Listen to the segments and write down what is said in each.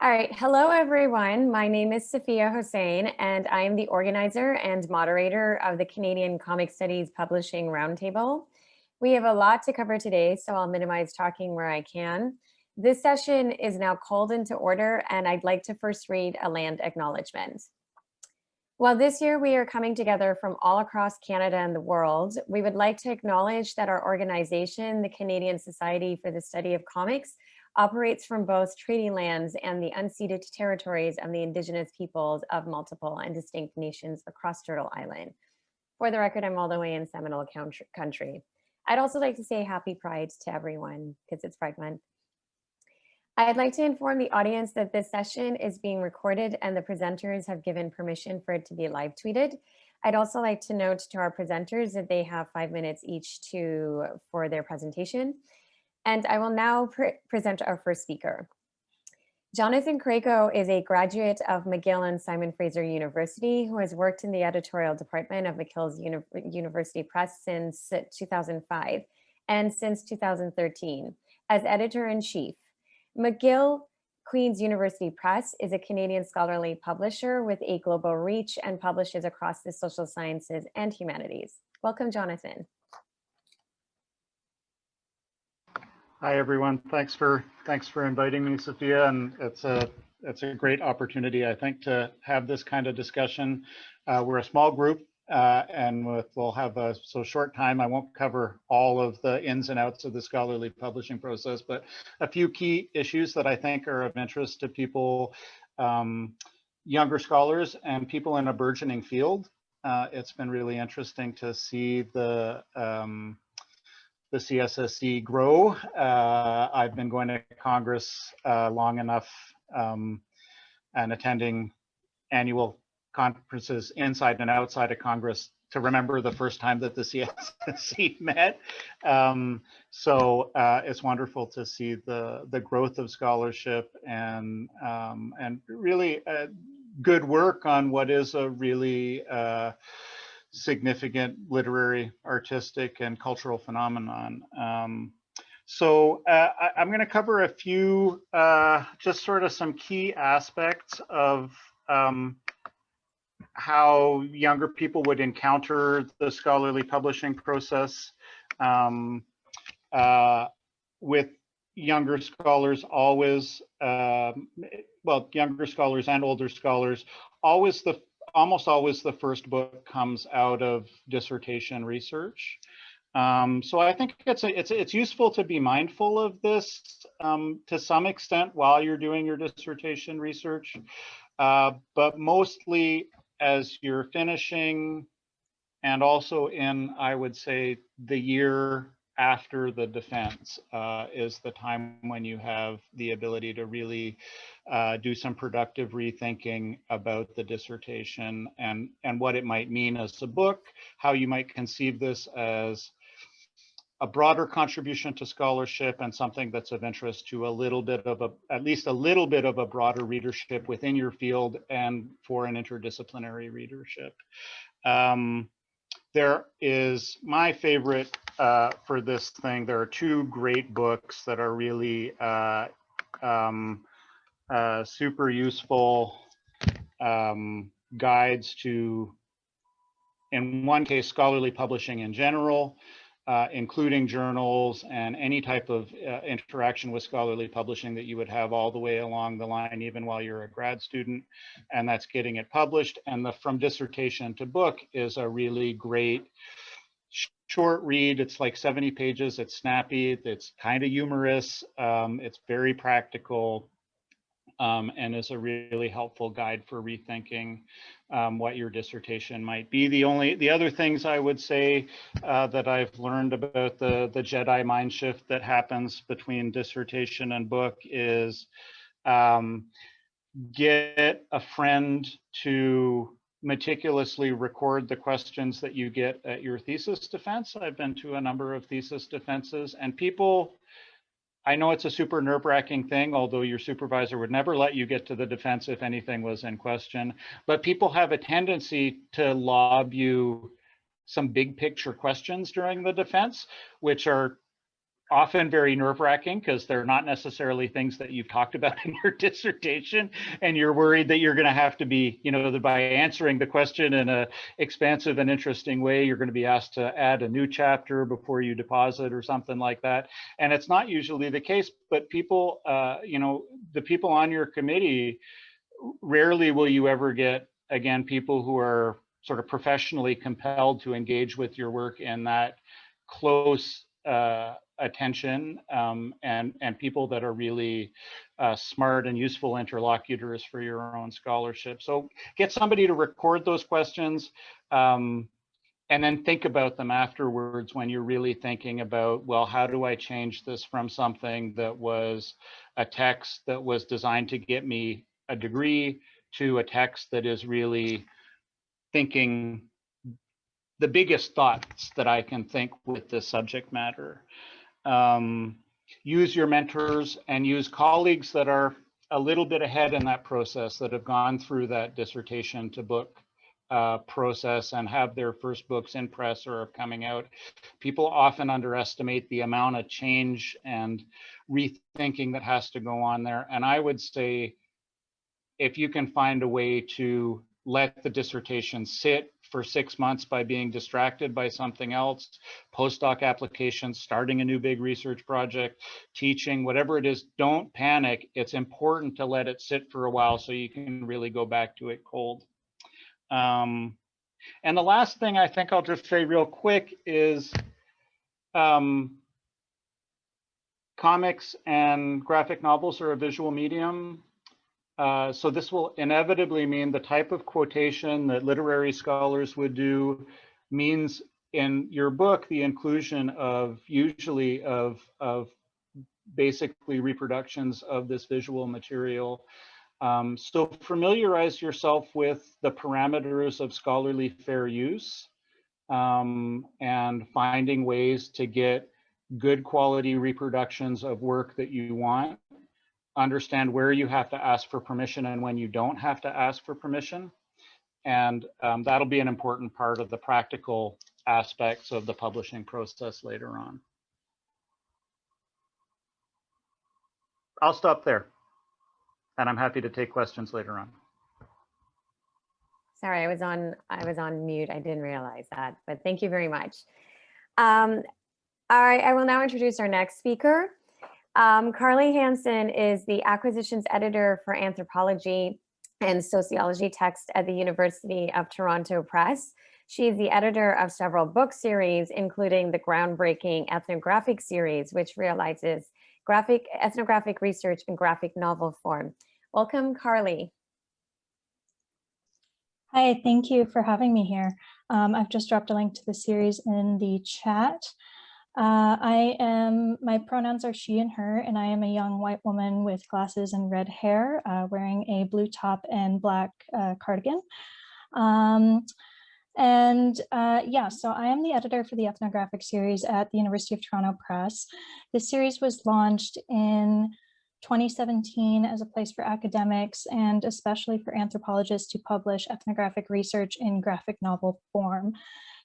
All right, hello everyone. My name is Safiyya Hosein and I am the organizer and moderator of the Canadian Comic Studies Publishing Roundtable. We have a lot to cover today, so I'll minimize talking where I can. This session is now called into order and I'd like to first read a land acknowledgement. While this year we are coming together from all across Canada and the world, we would like to acknowledge that our organization, the Canadian Society for the Study of Comics, operates from both treaty lands and the unceded territories of the Indigenous peoples of multiple and distinct nations across Turtle Island. For the record, I'm all the way in Seminole country. I'd also like to say happy Pride to everyone because it's Pride Month. I'd like to inform the audience that this session is being recorded and the presenters have given permission for it to be live tweeted. I'd also like to note to our presenters that they have 5 minutes each for their presentation. And I will now present our first speaker. Jonathan Cracow is a graduate of McGill and Simon Fraser University who has worked in the editorial department of McGill's University Press since 2005 and since 2013 as editor-in-chief. McGill-Queens University Press is a Canadian scholarly publisher with a global reach and publishes across the social sciences and humanities. Welcome, Jonathan. Hi everyone. Thanks for inviting me, Safiyya, and it's a great opportunity, I think, to have this kind of discussion. We're a small group, and we'll have a short time. I won't cover all of the ins and outs of the scholarly publishing process, but a few key issues that I think are of interest to people, younger scholars and people in a burgeoning field. It's been really interesting to see the CSSC grow. I've been going to Congress long enough and attending annual conferences inside and outside of Congress to remember the first time that the CSSC met. So it's wonderful to see the growth of scholarship and really good work on what is a really significant literary, artistic, and cultural phenomenon. So I'm going to cover a few, just sort of some key aspects of how younger people would encounter the scholarly publishing process. With younger scholars always, well, younger scholars and older scholars, almost always the first book comes out of dissertation research. So I think it's useful to be mindful of this to some extent while you're doing your dissertation research, but mostly as you're finishing and also in, I would say, the year after the defense is the time when you have the ability to really do some productive rethinking about the dissertation and what it might mean as a book, how you might conceive this as a broader contribution to scholarship and something that's of interest to at least a little bit of a broader readership within your field and for an interdisciplinary readership. There is my favorite for this thing. There are two great books that are really super useful guides to, in one case, scholarly publishing in general, including journals and any type of interaction with scholarly publishing that you would have all the way along the line, even while you're a grad student, and that's getting it published. And the From Dissertation to Book is a really great short read. It's like 70 pages, it's snappy, it's kind of humorous, it's very practical, and is a really helpful guide for rethinking what your dissertation might be. The other things I would say that I've learned about the Jedi mind shift that happens between dissertation and book is get a friend to meticulously record the questions that you get at your thesis defense. I've been to a number of thesis defenses, and people, I know it's a super nerve-wracking thing, although your supervisor would never let you get to the defense if anything was in question, but people have a tendency to lob you some big picture questions during the defense, which are often very nerve-wracking because they're not necessarily things that you've talked about in your dissertation, and you're worried that you're going to have to be, that by answering the question in a expansive and interesting way, you're going to be asked to add a new chapter before you deposit or something like that. And it's not usually the case, but people, the people on your committee, rarely will you ever get, again, people who are sort of professionally compelled to engage with your work in that close attention, and people that are really smart and useful interlocutors for your own scholarship. So get somebody to record those questions, and then think about them afterwards when you're really thinking about, well, how do I change this from something that was a text that was designed to get me a degree to a text that is really thinking the biggest thoughts that I can think with this subject matter. Use your mentors and use colleagues that are a little bit ahead in that process, that have gone through that dissertation to book process and have their first books in press or are coming out. People often underestimate the amount of change and rethinking that has to go on there. And I would say, if you can find a way to let the dissertation sit for 6 months by being distracted by something else, postdoc applications, starting a new big research project, teaching, whatever it is, don't panic. It's important to let it sit for a while so you can really go back to it cold. And the last thing I think I'll just say real quick is comics and graphic novels are a visual medium. So this will inevitably mean the type of quotation that literary scholars would do means in your book the inclusion of usually of basically reproductions of this visual material. So familiarize yourself with the parameters of scholarly fair use, and finding ways to get good quality reproductions of work that you want. Understand where you have to ask for permission and when you don't have to ask for permission. And that'll be an important part of the practical aspects of the publishing process later on. I'll stop there, and I'm happy to take questions later on. Sorry, I was on mute. I didn't realize that, but thank you very much. All right, I will now introduce our next speaker. Carli Hansen is the acquisitions editor for anthropology and sociology text at the University of Toronto Press. She is the editor of several book series, including the groundbreaking ethnographic series, which realizes ethnographic research in graphic novel form. Welcome, Carli. Hi, thank you for having me here. I've just dropped a link to the series in the chat. My pronouns are she and her, and I am a young white woman with glasses and red hair, wearing a blue top and black cardigan. Yeah, so I am the editor for the ethnographic series at the University of Toronto Press. This series was launched in 2017 as a place for academics and especially for anthropologists to publish ethnographic research in graphic novel form.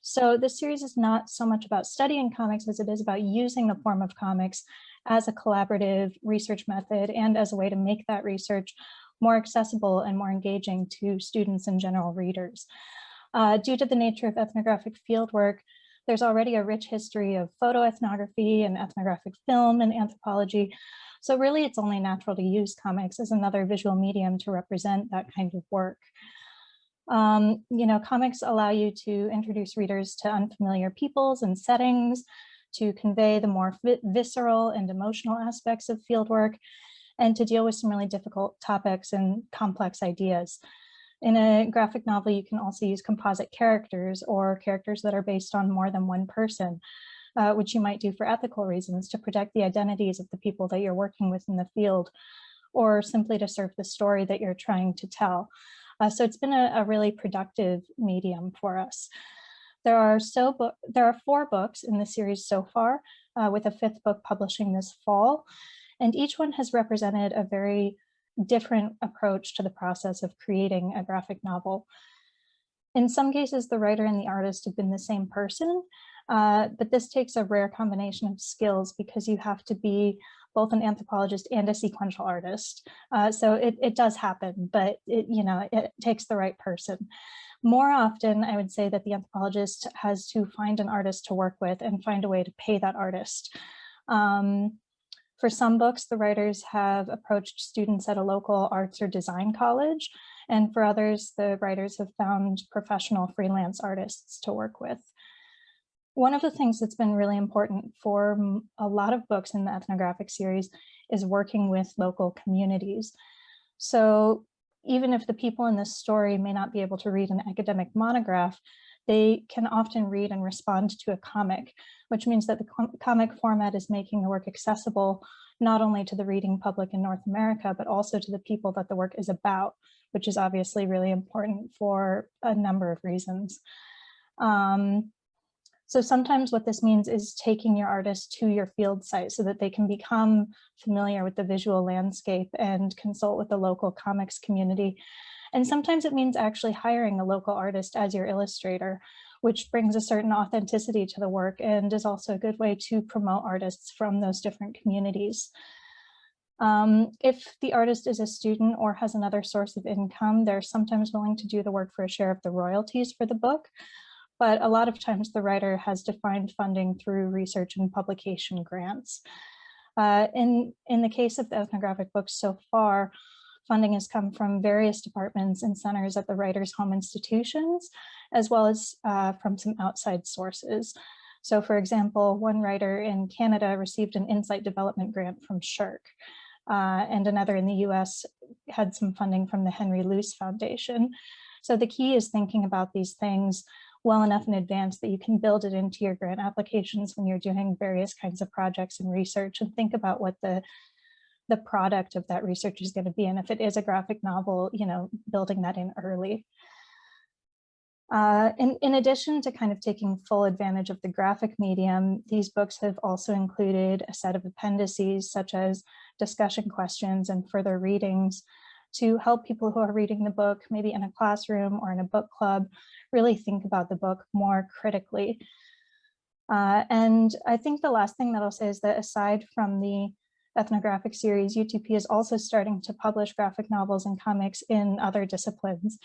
So this series is not so much about studying comics as it is about using the form of comics as a collaborative research method and as a way to make that research more accessible and more engaging to students and general readers. Due to the nature of ethnographic fieldwork, there's already a rich history of photoethnography and ethnographic film and anthropology. So really it's only natural to use comics as another visual medium to represent that kind of work. Comics allow you to introduce readers to unfamiliar peoples and settings, to convey the more visceral and emotional aspects of fieldwork, and to deal with some really difficult topics and complex ideas. In a graphic novel, you can also use composite characters or characters that are based on more than one person, which you might do for ethical reasons to protect the identities of the people that you're working with in the field, or simply to serve the story that you're trying to tell. So it's been a really productive medium for us. There are 4 books in the series so far, with a 5th book publishing this fall, and each one has represented a very different approach to the process of creating a graphic novel. In some cases, the writer and the artist have been the same person, but this takes a rare combination of skills because you have to be both an anthropologist and a sequential artist. So it does happen, but it takes the right person. More often, I would say that the anthropologist has to find an artist to work with and find a way to pay that artist. For some books, the writers have approached students at a local arts or design college, and for others, the writers have found professional freelance artists to work with. One of the things that's been really important for a lot of books in the ethnographic series is working with local communities. So even if the people in this story may not be able to read an academic monograph, they can often read and respond to a comic, which means that the comic format is making the work accessible not only to the reading public in North America, but also to the people that the work is about, which is obviously really important for a number of reasons. So sometimes what this means is taking your artist to your field site so that they can become familiar with the visual landscape and consult with the local comics community. And sometimes it means actually hiring a local artist as your illustrator, which brings a certain authenticity to the work and is also a good way to promote artists from those different communities. If the artist is a student or has another source of income, they're sometimes willing to do the work for a share of the royalties for the book. But a lot of times the writer has to find funding through research and publication grants. In the case of the ethnographic books so far, funding has come from various departments and centers at the writer's home institutions, as well as from some outside sources. So for example, one writer in Canada received an insight development grant from SSHRC, and another in the US had some funding from the Henry Luce Foundation. So the key is thinking about these things well enough in advance that you can build it into your grant applications when you're doing various kinds of projects and research, and think about what the product of that research is going to be. And if it is a graphic novel, building that in early. In addition to kind of taking full advantage of the graphic medium, these books have also included a set of appendices such as discussion questions and further readings to help people who are reading the book, maybe in a classroom or in a book club, really think about the book more critically. And I think the last thing that I'll say is that aside from the ethnographic series, UTP is also starting to publish graphic novels and comics in other disciplines.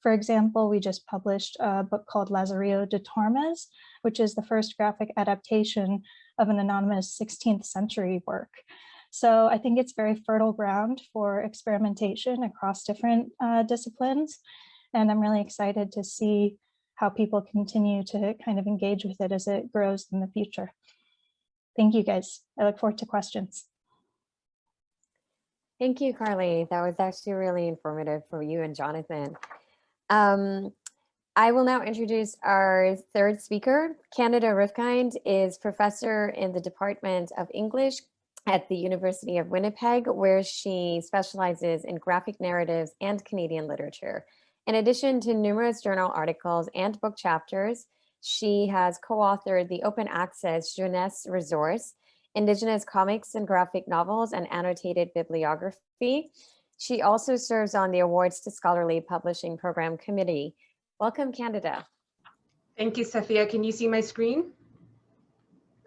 For example, we just published a book called Lazarillo de Tormes, which is the first graphic adaptation of an anonymous 16th century work. So I think it's very fertile ground for experimentation across different disciplines. And I'm really excited to see how people continue to kind of engage with it as it grows in the future. Thank you, guys. I look forward to questions. Thank you, Carli. That was actually really informative for you and Jonathan. I will now introduce our third speaker. Candida Rifkind is professor in the Department of English at the University of Winnipeg, where she specializes in graphic narratives and Canadian literature. In addition to numerous journal articles and book chapters, she has co-authored the open access Jeunesse resource, Indigenous Comics and Graphic Novels and Annotated Bibliography. She also serves on the Awards to Scholarly Publishing Program Committee. Welcome, Candida. Thank you, Safiyya. Can you see my screen?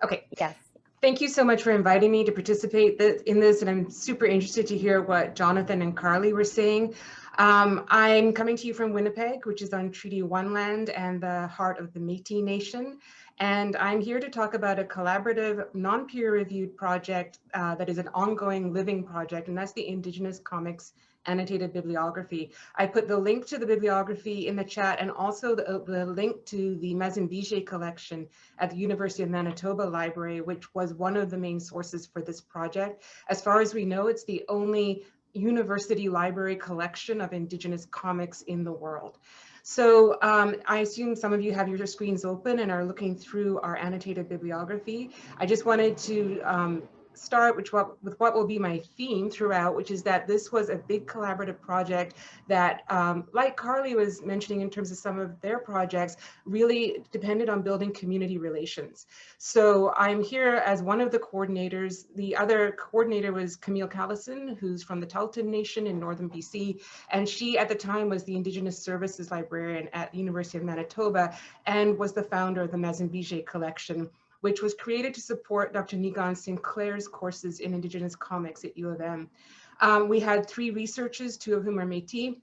Okay. Yes. Thank you so much for inviting me to participate in this, and I'm super interested to hear what Jonathan and Carli were saying. I'm coming to you from Winnipeg, which is on Treaty 1 land and the heart of the Métis Nation. And I'm here to talk about a collaborative, non-peer-reviewed project that is an ongoing living project, and that's the Indigenous Comics Annotated Bibliography. I put the link to the bibliography in the chat, and also the link to the Mazimbiche collection at the University of Manitoba Library, which was one of the main sources for this project. As far as we know, it's the only university library collection of Indigenous comics in the world. So I assume some of you have your screens open and are looking through our annotated bibliography. I just wanted to start with what will be my theme throughout, which is that this was a big collaborative project that, like Carli was mentioning in terms of some of their projects, really depended on building community relations. So I'm here as one of the coordinators. The other coordinator was Camille Callison, who's from the Tahltan Nation in northern BC, and she at the time was the Indigenous Services Librarian at the University of Manitoba and was the founder of the Mazambije collection, which was created to support Dr. Nigan Sinclair's courses in Indigenous comics at U of M. We had 3 researchers, 2 of whom are Métis,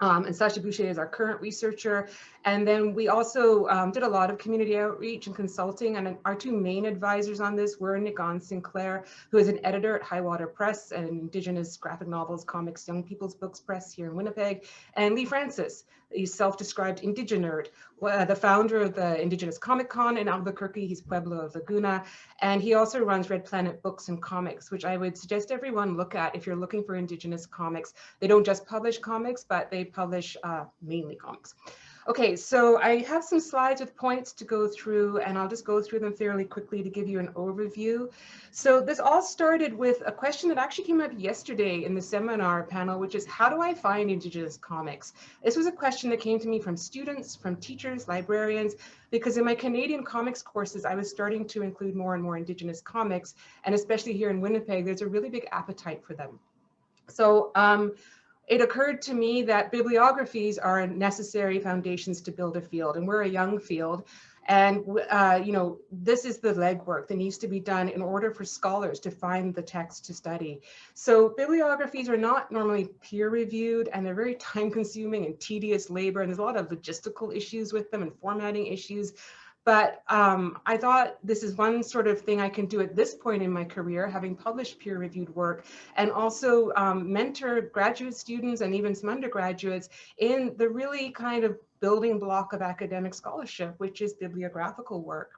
and Sacha Boucher is our current researcher. And then we also did a lot of community outreach and consulting, and our 2 main advisors on this were Nigan Sinclair, who is an editor at Highwater Press, an Indigenous graphic novels, comics, young people's books press here in Winnipeg, and Lee Francis, a self-described Indigenerd, the founder of the Indigenous Comic Con in Albuquerque. He's Pueblo of Laguna, and he also runs Red Planet Books and Comics, which I would suggest everyone look at if you're looking for Indigenous comics. They don't just publish comics, but they publish mainly comics. Okay, so I have some slides with points to go through, and I'll just go through them fairly quickly to give you an overview. So this all started with a question that actually came up yesterday in the seminar panel, which is, how do I find Indigenous comics? This was a question that came to me from students, from teachers, librarians, because in my Canadian comics courses, I was starting to include more and more Indigenous comics, and especially here in Winnipeg, there's a really big appetite for them. So it occurred to me that bibliographies are necessary foundations to build a field, and we're a young field. And you know, this is the legwork that needs to be done in order for scholars to find the text to study. So bibliographies are not normally peer reviewed, and they're very time consuming and tedious labor, and there's a lot of logistical issues with them and formatting issues. But I thought this is one sort of thing I can do at this point in my career, having published peer-reviewed work, and also mentor graduate students and even some undergraduates in the really kind of building block of academic scholarship, which is bibliographical work.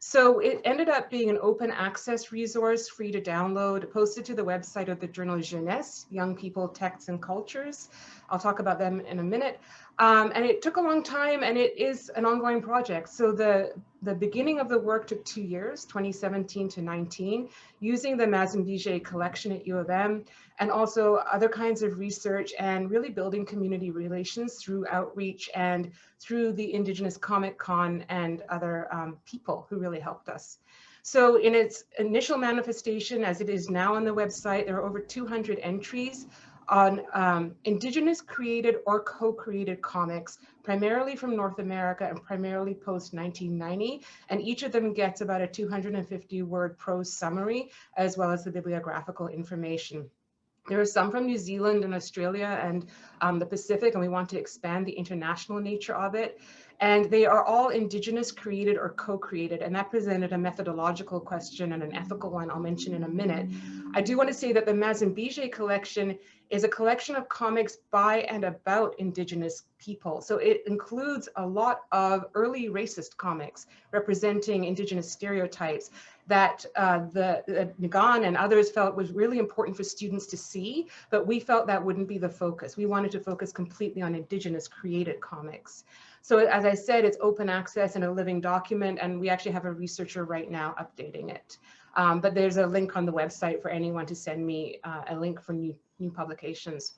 So it ended up being an open access resource, free to download, posted to the website of the journal Jeunesse, Young People, Texts and Cultures. I'll talk about them in a minute. And it took a long time, and it is an ongoing project. So the beginning of the work took 2 years, 2017 to 19, using the Mazambije collection at U of M, and also other kinds of research, and really building community relations through outreach and through the Indigenous Comic Con and other people who really helped us. So in its initial manifestation, as it is now on the website, there are over 200 entries on Indigenous created or co-created comics, primarily from North America and primarily post-1990. And each of them gets about a 250-word prose summary, as well as the bibliographical information. There are some from New Zealand and Australia and the Pacific, and we want to expand the international nature of it. And they are all Indigenous created or co-created, and that presented a methodological question and an ethical one I'll mention in a minute. I do want to say that the Mazambije collection is a collection of comics by and about Indigenous people. So it includes a lot of early racist comics representing Indigenous stereotypes that the Nigan and others felt was really important for students to see, but we felt that wouldn't be the focus. We wanted to focus completely on Indigenous created comics. So as I said, it's open access and a living document, and we actually have a researcher right now updating it. But there's a link on the website for anyone to send me a link for new publications.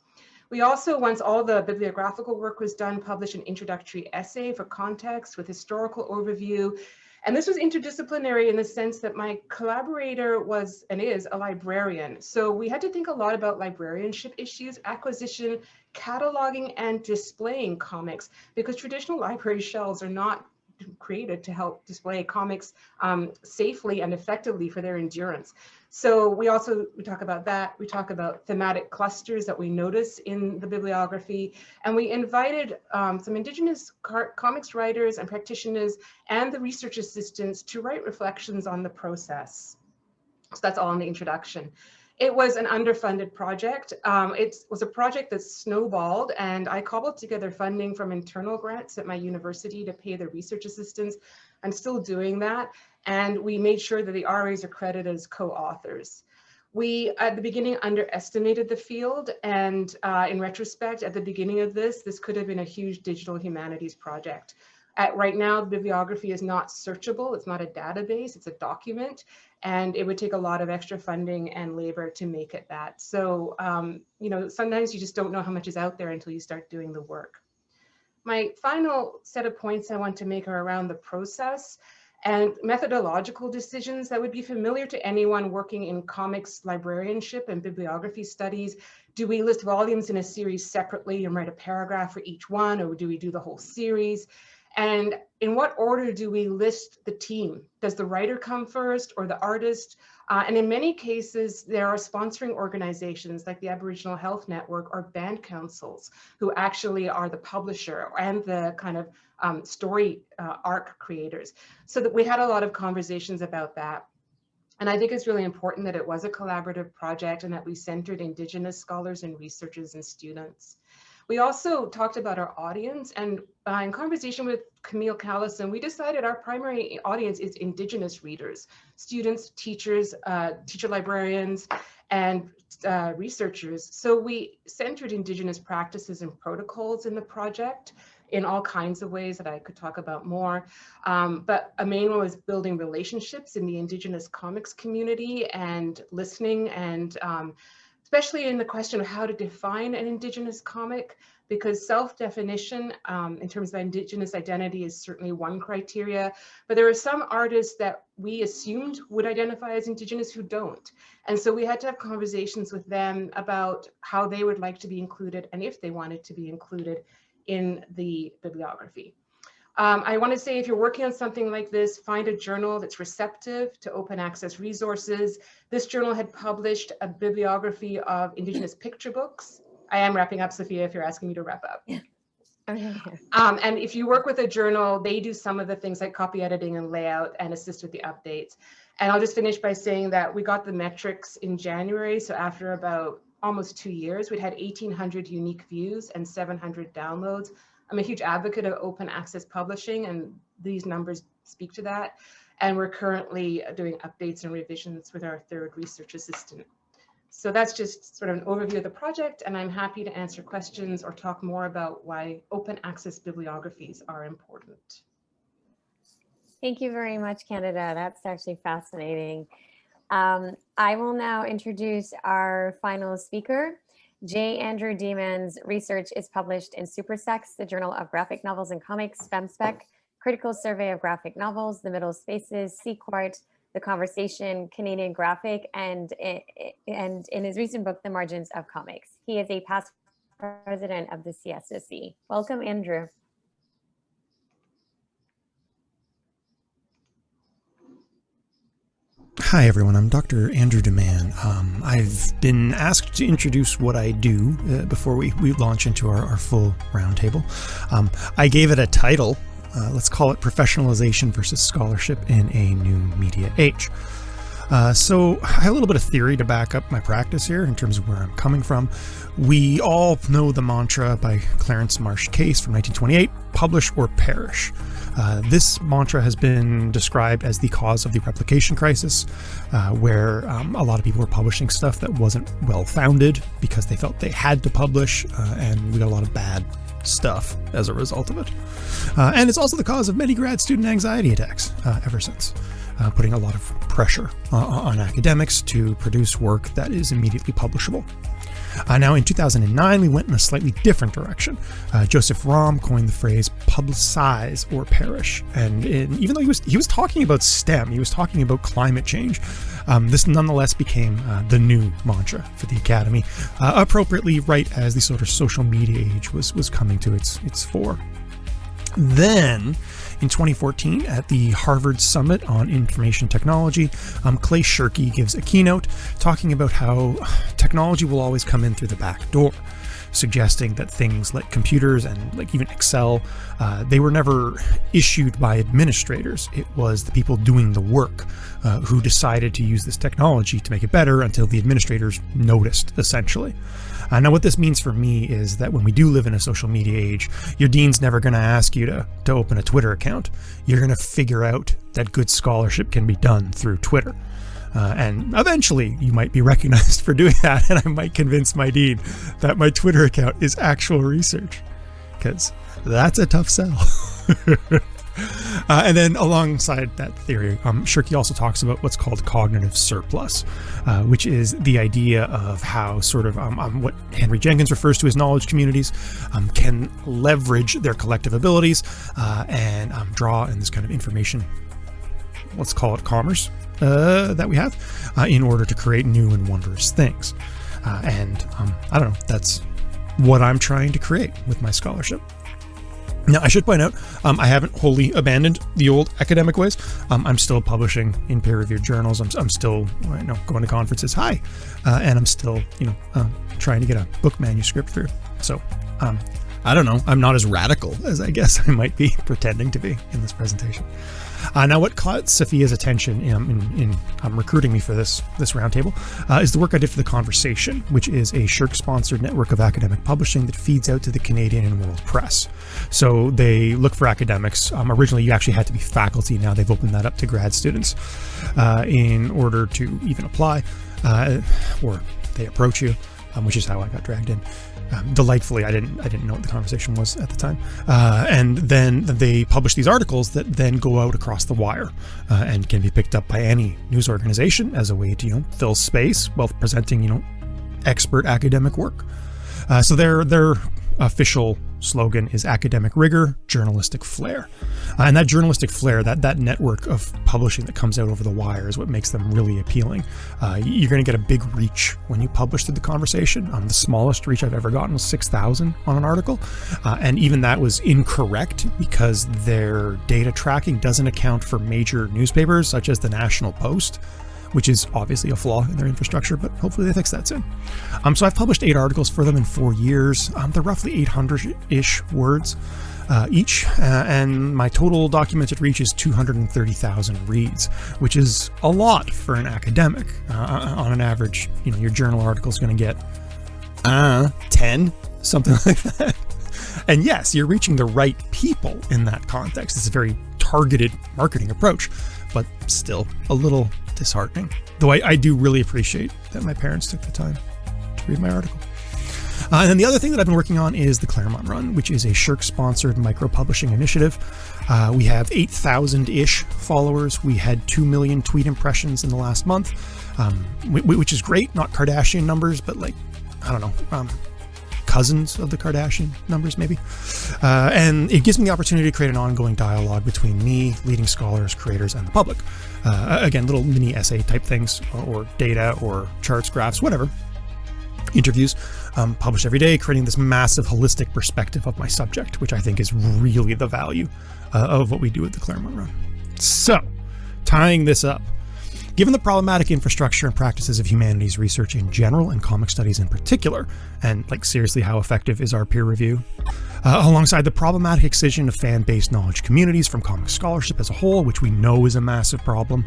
We also, once all the bibliographical work was done, published an introductory essay for context with historical overview. And this was interdisciplinary in the sense that my collaborator was and is a librarian. So we had to think a lot about librarianship issues, acquisition, cataloging, and displaying comics, because traditional library shelves are not created to help display comics safely and effectively for their endurance. So we talk about that. We talk about thematic clusters that we notice in the bibliography, and we invited some Indigenous comics writers and practitioners and the research assistants to write reflections on the process. So that's all in the introduction. It was an underfunded project. It was a project that snowballed, and I cobbled together funding from internal grants at my university to pay the research assistants. I'm still doing that. And we made sure that the RAs are credited as co-authors. We, at the beginning, underestimated the field. And in retrospect, at the beginning of this could have been a huge digital humanities project. Right now, the bibliography is not searchable. It's not a database, it's a document. And it would take a lot of extra funding and labor to make it that. So, sometimes you just don't know how much is out there until you start doing the work. My final set of points I want to make are around the process and methodological decisions that would be familiar to anyone working in comics librarianship and bibliography studies. Do we list volumes in a series separately and write a paragraph for each one, or do we do the whole series? And in what order do we list the team? Does the writer come first or the artist? And in many cases, there are sponsoring organizations like the Aboriginal Health Network or band councils who actually are the publisher and the kind of story arc creators. So that we had a lot of conversations about that. And I think it's really important that it was a collaborative project and that we centered Indigenous scholars and researchers and students. We also talked about our audience, and in conversation with Camille Callison, we decided our primary audience is Indigenous readers, students, teachers, teacher librarians, and researchers. So we centered Indigenous practices and protocols in the project in all kinds of ways that I could talk about more. But a main one was building relationships in the Indigenous comics community and listening, and especially in the question of how to define an Indigenous comic, because self-definition in terms of Indigenous identity is certainly one criteria, but there are some artists that we assumed would identify as Indigenous who don't. And so we had to have conversations with them about how they would like to be included and if they wanted to be included in the bibliography. I want to say, if you're working on something like this, find a journal that's receptive to open access resources. This journal had published a bibliography of Indigenous picture books. I am wrapping up, Safiyya, if you're asking me to wrap up. Yeah. Okay. And if you work with a journal, they do some of the things like copy editing and layout and assist with the updates. And I'll just finish by saying that we got the metrics in January. So after about almost 2 years, we'd had 1,800 unique views and 700 downloads. I'm a huge advocate of open access publishing, and these numbers speak to that. And we're currently doing updates and revisions with our third research assistant. So that's just sort of an overview of the project, and I'm happy to answer questions or talk more about why open access bibliographies are important. Thank you very much, Candida. That's actually fascinating. I will now introduce our final speaker. J. Andrew Deman's research is published in Supersex, the Journal of Graphic Novels and Comics, FemSpec, Critical Survey of Graphic Novels, The Middle Spaces, Sequart, The Conversation, Canadian Graphic, and in his recent book, The Margins of Comics. He is a past president of the CSSC. Welcome, Andrew. Hi everyone, I'm Dr. Andrew Deman. I've been asked to introduce what I do before we launch into our full roundtable. I gave it a title, let's call it Professionalization versus Scholarship in a New Media Age. So I have a little bit of theory to back up my practice here in terms of where I'm coming from. We all know the mantra by Clarence Marsh Case from 1928, publish or perish. This mantra has been described as the cause of the replication crisis, where a lot of people were publishing stuff that wasn't well-founded because they felt they had to publish, and we got a lot of bad stuff as a result of it. And it's also the cause of many grad student anxiety attacks ever since, putting a lot of pressure on academics to produce work that is immediately publishable. Now in 2009, we went in a slightly different direction. Joseph Romm coined the phrase publicize or perish. And even though he was talking about STEM, he was talking about climate change, this nonetheless became the new mantra for the Academy, appropriately right as the sort of social media age was coming to its fore. Then, in 2014, at the Harvard Summit on Information Technology, Clay Shirky gives a keynote talking about how technology will always come in through the back door, suggesting that things like computers and like even Excel, they were never issued by administrators. It was the people doing the work who decided to use this technology to make it better until the administrators noticed, essentially. Now what this means for me is that when we do live in a social media age, your dean's never going to ask you to open a Twitter account. You're going to figure out that good scholarship can be done through Twitter. And eventually you might be recognized for doing that, and I might convince my dean that my Twitter account is actual research. because that's a tough sell. And then alongside that theory, Shirky also talks about what's called cognitive surplus, which is the idea of how sort of what Henry Jenkins refers to as knowledge communities can leverage their collective abilities and draw in this kind of information, let's call it commerce, that we have in order to create new and wondrous things. And I don't know, that's what I'm trying to create with my scholarship. Now, I should point out, I haven't wholly abandoned the old academic ways. I'm still publishing in peer-reviewed journals. I'm still, going to conferences. And I'm still, trying to get a book manuscript through. So, I don't know. I'm not as radical as I guess I might be pretending to be in this presentation. Now, what caught Safiyya's attention in recruiting me for this roundtable is the work I did for The Conversation, which is a SSHRC-sponsored network of academic publishing that feeds out to the Canadian and world press. So they look for academics. Originally, you actually had to be faculty. Now they've opened that up to grad students in order to even apply, or they approach you, which is how I got dragged in. Delightfully, I didn't know what The Conversation was at the time, and then they publish these articles that then go out across the wire and can be picked up by any news organization as a way to fill space while presenting expert academic work. So their official slogan is academic rigor, journalistic flair. And that journalistic flair, that network of publishing that comes out over the wire is what makes them really appealing. You're going to get a big reach when you publish through The Conversation. The smallest reach I've ever gotten was 6,000 on an article. And even that was incorrect because their data tracking doesn't account for major newspapers such as the National Post, which is obviously a flaw in their infrastructure, but hopefully they fix that soon. So I've published 8 articles for them in 4 years. They're roughly 800-ish words each, and my total documented reach is 230,000 reads, which is a lot for an academic. On an average, your journal article is going to get 10, something like that. And yes, you're reaching the right people in that context. It's a very targeted marketing approach, but still a little disheartening. Though I do really appreciate that my parents took the time to read my article. And then the other thing that I've been working on is the Claremont Run, which is a SSHRC-sponsored micro-publishing initiative. We have 8,000-ish followers. We had 2 million tweet impressions in the last month, which is great. Not Kardashian numbers, but cousins of the Kardashian numbers, maybe. And it gives me the opportunity to create an ongoing dialogue between me, leading scholars, creators, and the public. Again, little mini essay type things, or data, or charts, graphs, whatever. Interviews published every day, creating this massive holistic perspective of my subject, which I think is really the value of what we do at the Claremont Run. So, tying this up, given the problematic infrastructure and practices of humanities research in general and comic studies in particular, and seriously, how effective is our peer review? Alongside the problematic excision of fan-based knowledge communities from comic scholarship as a whole, which we know is a massive problem,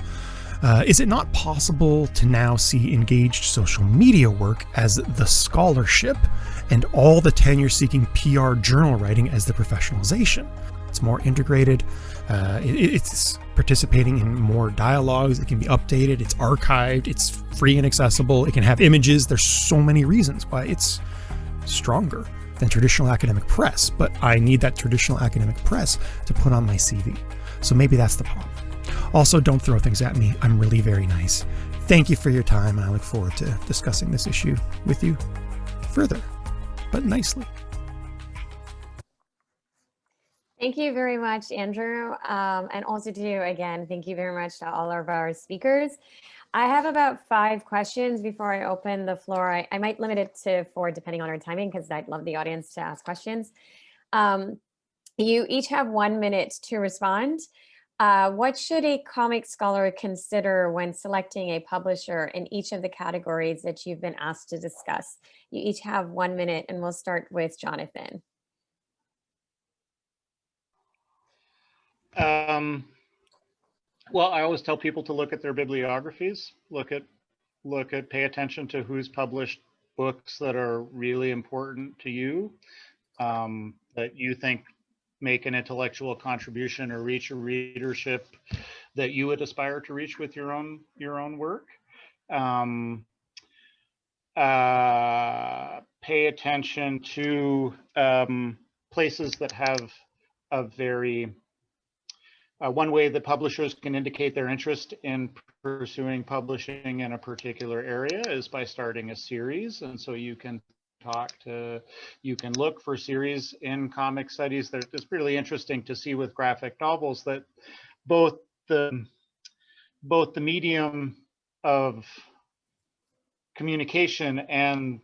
is it not possible to now see engaged social media work as the scholarship and all the tenure-seeking PR journal writing as the professionalization? It's more integrated. It's participating in more dialogues. It can be updated. It's archived. It's free and accessible. It can have images. There's so many reasons why it's stronger than traditional academic press, but I need that traditional academic press to put on my CV. So maybe that's the problem. Also, don't throw things at me. I'm really very nice. Thank you for your time, and I look forward to discussing this issue with you further, but nicely. Thank you very much, Andrew. And also again, thank you very much to all of our speakers. I have about 5 questions before I open the floor. I might limit it to 4 depending on our timing, because I'd love the audience to ask questions. You each have 1 minute to respond. What should a comic scholar consider when selecting a publisher in each of the categories that you've been asked to discuss? You each have 1 minute, and we'll start with Jonathan. Well, I always tell people to look at their bibliographies, pay attention to who's published books that are really important to you, that you think make an intellectual contribution or reach a readership that you would aspire to reach with your own work. Pay attention to places that have a very one way that publishers can indicate their interest in pursuing publishing in a particular area is by starting a series. And so you can look for series in comic studies. It's really interesting to see with graphic novels that both the medium of communication and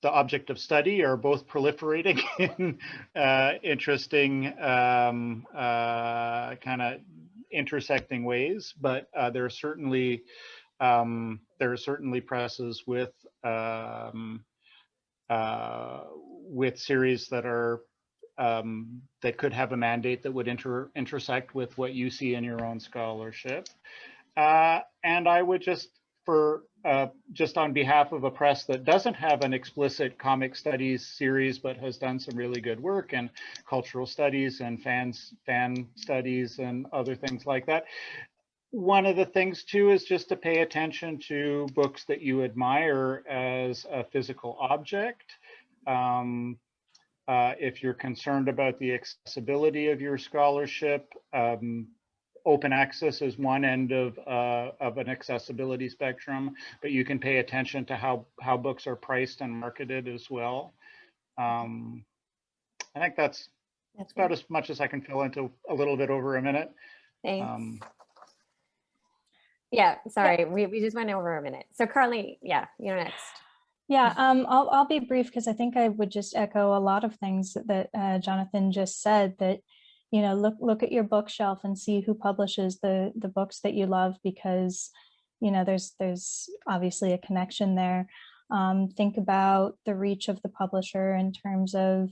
the object of study are both proliferating in interesting kind of intersecting ways, but there are certainly presses with series that are that could have a mandate that would intersect with what you see in your own scholarship. And I would just on behalf of a press that doesn't have an explicit comic studies series, but has done some really good work in cultural studies and fan studies and other things like that. One of the things too is just to pay attention to books that you admire as a physical object. If you're concerned about the accessibility of your scholarship, open access is one end of an accessibility spectrum, but you can pay attention to how books are priced and marketed as well. I think that's about as much as I can fill into a little bit over a minute. Thanks. Yeah, sorry, we just went over a minute. So Carli, yeah, you're next. Yeah, I'll be brief because I think I would just echo a lot of things that Jonathan just said, that you know, look at your bookshelf and see who publishes the books that you love, because, you know, there's obviously a connection there. Think about the reach of the publisher in terms of,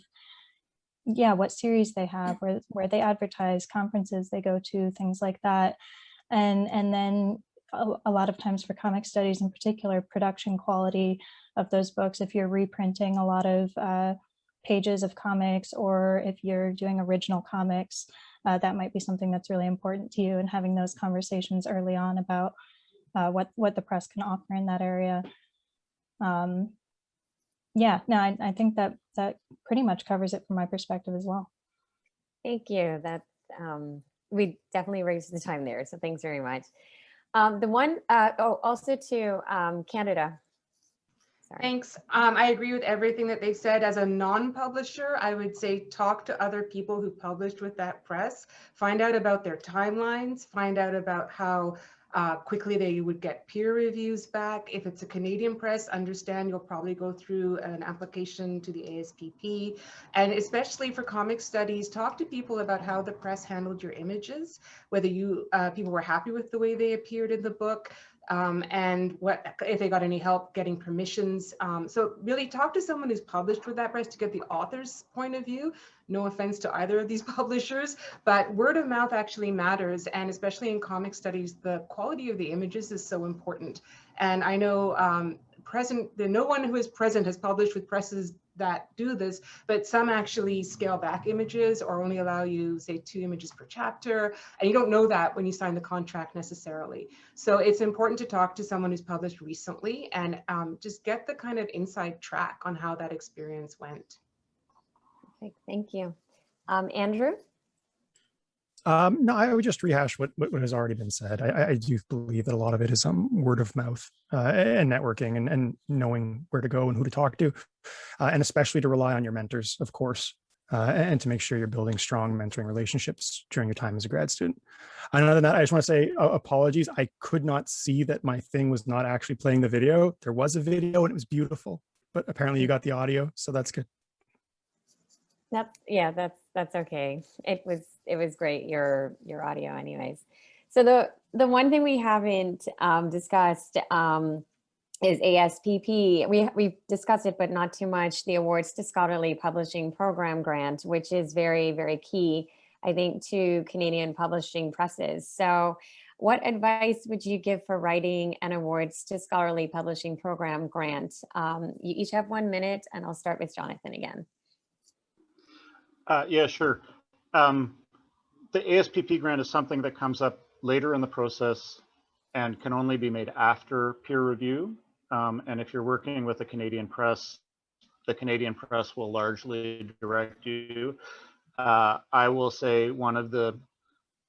yeah, what series they have, where they advertise, conferences they go to, things like that. And then a lot of times for comic studies in particular, production quality of those books. If you're reprinting a lot of pages of comics, or if you're doing original comics, that might be something that's really important to you, and having those conversations early on about what the press can offer in that area. Yeah, no, I think that pretty much covers it from my perspective as well. Thank you. That's we definitely raised the time there, so thanks very much. The one also to Candida. Sorry. Thanks. I agree with everything that they said. As a non-publisher, I would say talk to other people who published with that press, find out about their timelines, find out about how quickly they would get peer reviews back. If it's a Canadian press, understand you'll probably go through an application to the ASPP. And especially for comic studies, talk to people about how the press handled your images, whether people were happy with the way they appeared in the book, and what if they got any help getting permissions. So really talk to someone who's published with that press to get the author's point of view. No offense to either of these publishers, but word of mouth actually matters. And especially in comic studies, the quality of the images is so important. And I know no one who is present has published with presses that do this, but some actually scale back images or only allow you, say, 2 images per chapter. And you don't know that when you sign the contract necessarily. So it's important to talk to someone who's published recently and just get the kind of inside track on how that experience went. Perfect. Thank you. Andrew? No, I would just rehash what has already been said. I do believe that a lot of it is word of mouth and networking and knowing where to go and who to talk to, and especially to rely on your mentors, of course, and to make sure you're building strong mentoring relationships during your time as a grad student. And other than that, I just want to say apologies. I could not see that my thing was not actually playing the video. There was a video and it was beautiful, but apparently you got the audio, so that's good. Yeah, that's okay. It was great, your audio anyways. So the one thing we haven't discussed is ASPP. We've discussed it, but not too much, the Awards to Scholarly Publishing Program grant, which is very, very key, I think, to Canadian publishing presses. So what advice would you give for writing an Awards to Scholarly Publishing Program grant? You each have 1 minute, and I'll start with Jonathan again. Yeah, sure. The ASPP grant is something that comes up later in the process and can only be made after peer review. And if you're working with a Canadian press, the Canadian press will largely direct you. I will say one of the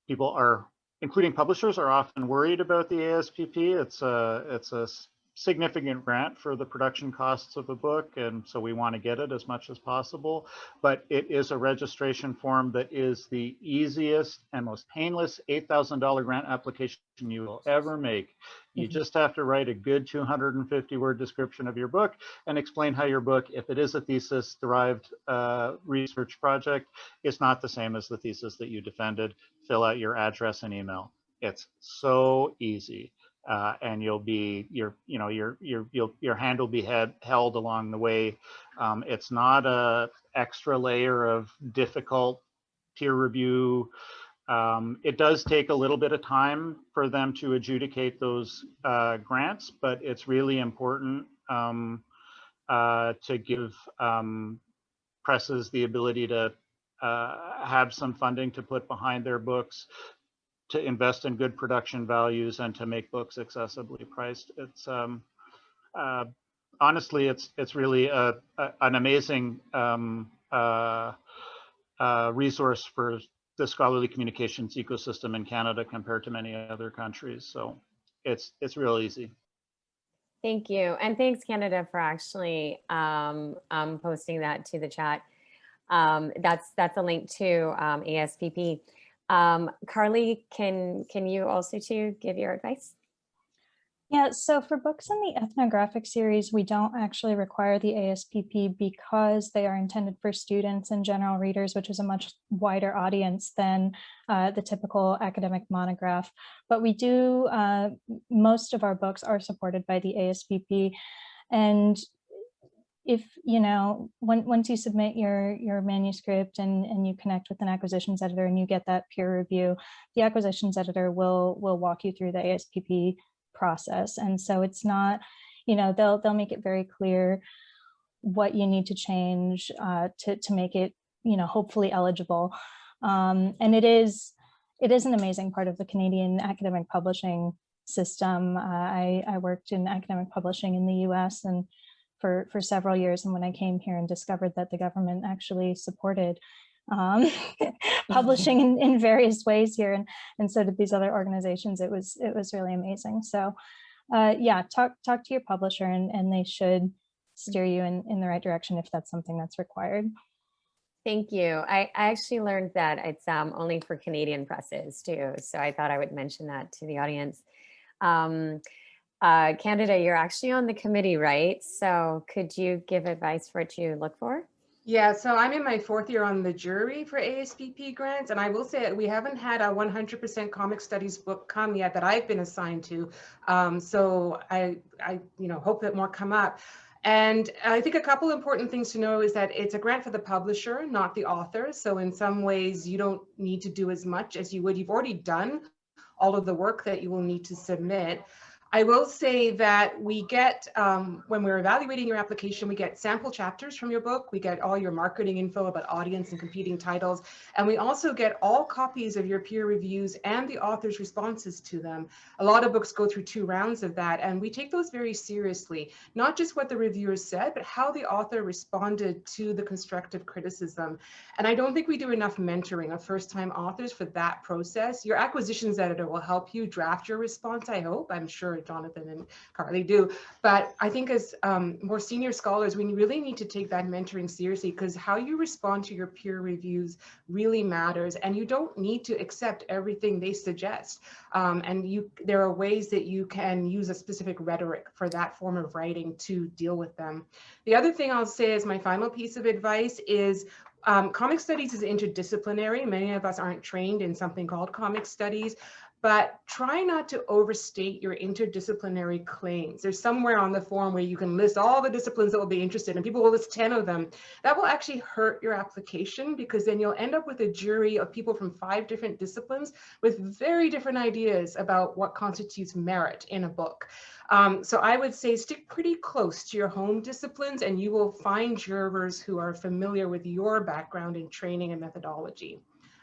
people are, including publishers, are often worried about the ASPP. It's a significant grant for the production costs of a book, and so we want to get it as much as possible. But it is a registration form that is the easiest and most painless $8,000 grant application you will ever make. You just have to write a good 250-word description of your book and explain how your book, if it is a thesis-derived research project, is not the same as the thesis that you defended. Fill out your address and email. It's so easy. And you'll be your hand will be held along the way. It's not a extra layer of difficult peer review. It does take a little bit of time for them to adjudicate those grants, but it's really important to give presses the ability to have some funding to put behind their books, to invest in good production values, and to make books accessibly priced. It's honestly, it's really an amazing resource for the scholarly communications ecosystem in Canada compared to many other countries. So it's real easy. Thank you, and thanks Canada for actually posting that to the chat. That's a link to ASPP. Carli, can you also too give your advice? Yeah, so for books in the ethnographic series, we don't actually require the ASPP because they are intended for students and general readers, which is a much wider audience than the typical academic monograph. But we do, most of our books are supported by the ASPP. And if, you know, once you submit your manuscript and you connect with an acquisitions editor and you get that peer review, the acquisitions editor will walk you through the ASPP process. And so it's not, you know, they'll make it very clear what you need to change to make it, you know, hopefully eligible. And it is an amazing part of the Canadian academic publishing system. I worked in academic publishing in the US and for several years. And when I came here and discovered that the government actually supported publishing in various ways here, and so did these other organizations, it was really amazing. So yeah, talk to your publisher and they should steer you in the right direction if that's something that's required. Thank you. I actually learned that it's only for Canadian presses too, so I thought I would mention that to the audience. Candida, you're actually on the committee, right? So could you give advice for what you look for? Yeah, so I'm in my 4th year on the jury for ASPP grants, and I will say we haven't had a 100% comic studies book come yet that I've been assigned to. So I hope that more come up. And I think a couple important things to know is that it's a grant for the publisher, not the author. So in some ways, you don't need to do as much as you would. You've already done all of the work that you will need to submit. I will say that we get, when we're evaluating your application, we get sample chapters from your book. We get all your marketing info about audience and competing titles. And we also get all copies of your peer reviews and the author's responses to them. A lot of books go through 2 rounds of that. And we take those very seriously, not just what the reviewers said, but how the author responded to the constructive criticism. And I don't think we do enough mentoring of first-time authors for that process. Your acquisitions editor will help you draft your response, I hope. I'm sure Jonathan and Carli do, but I think as more senior scholars, we really need to take that mentoring seriously, because how you respond to your peer reviews really matters, and you don't need to accept everything they suggest. And there are ways that you can use a specific rhetoric for that form of writing to deal with them. The other thing I'll say as my final piece of advice is comic studies is interdisciplinary. Many of us aren't trained in something called comic studies, but try not to overstate your interdisciplinary claims. There's somewhere on the form where you can list all the disciplines that will be interested, and people will list 10 of them. That will actually hurt your application, because then you'll end up with a jury of people from 5 different disciplines with very different ideas about what constitutes merit in a book. So I would say stick pretty close to your home disciplines, and you will find jurors who are familiar with your background in training and methodology.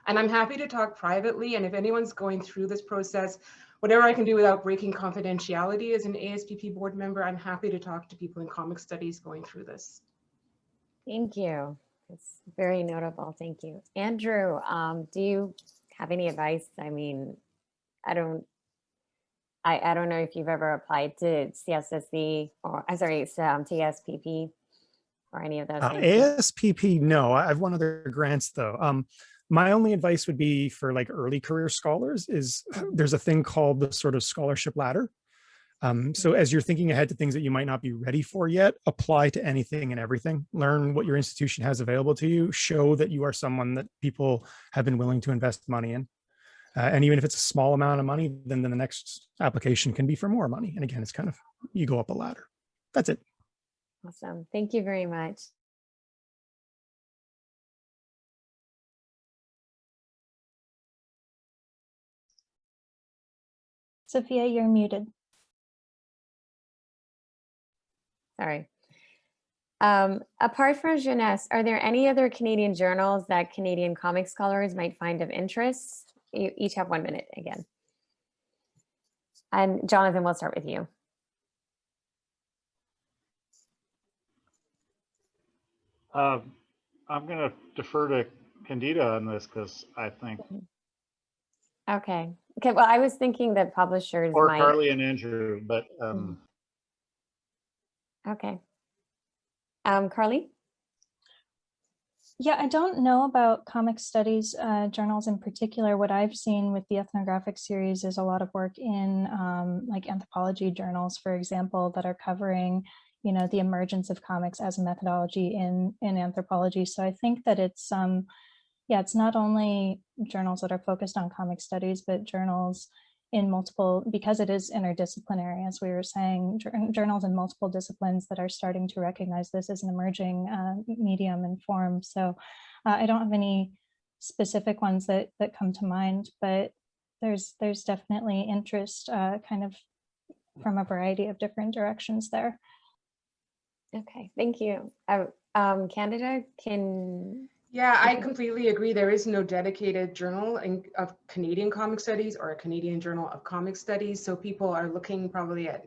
And I'm happy to talk privately, and if anyone's going through this process, whatever I can do without breaking confidentiality as an ASPP board member, I'm happy to talk to people in comic studies going through this. Thank you. It's very notable. Thank you. Andrew, do you have any advice? I mean, I don't know if you've ever applied to CSSC or I'm sorry, it's TSPP or any of those things. ASPP, no. I've won other grants though. My only advice would be for like early career scholars is there's a thing called the sort of scholarship ladder. So as you're thinking ahead to things that you might not be ready for yet, apply to anything and everything. Learn what your institution has available to you. Show that you are someone that people have been willing to invest money in. And even if it's a small amount of money, then the next application can be for more money. And again, it's kind of, you go up a ladder. That's it. Awesome. Thank you very much. Safiyya, you're muted. Sorry. Apart from Jeunesse, are there any other Canadian journals that Canadian comic scholars might find of interest? You each have 1 minute again. And Jonathan, we'll start with you. I'm going to defer to Candida on this because I think. Okay. Okay. Well, I was thinking that publishers Or might. Carli and Andrew, but. Okay. Carli? Yeah, I don't know about comic studies journals in particular. What I've seen with the ethnographic series is a lot of work in like anthropology journals, for example, that are covering, you know, the emergence of comics as a methodology in anthropology. So I think that it's yeah, it's not only journals that are focused on comic studies, but journals in multiple, because it is interdisciplinary, as we were saying, journals in multiple disciplines that are starting to recognize this as an emerging medium and form. So I don't have any specific ones that come to mind, but there's definitely interest kind of from a variety of different directions there. Okay, thank you. Candida, can... Yeah, I completely agree. There is no dedicated journal of Canadian comic studies or a Canadian journal of comic studies. So people are looking probably at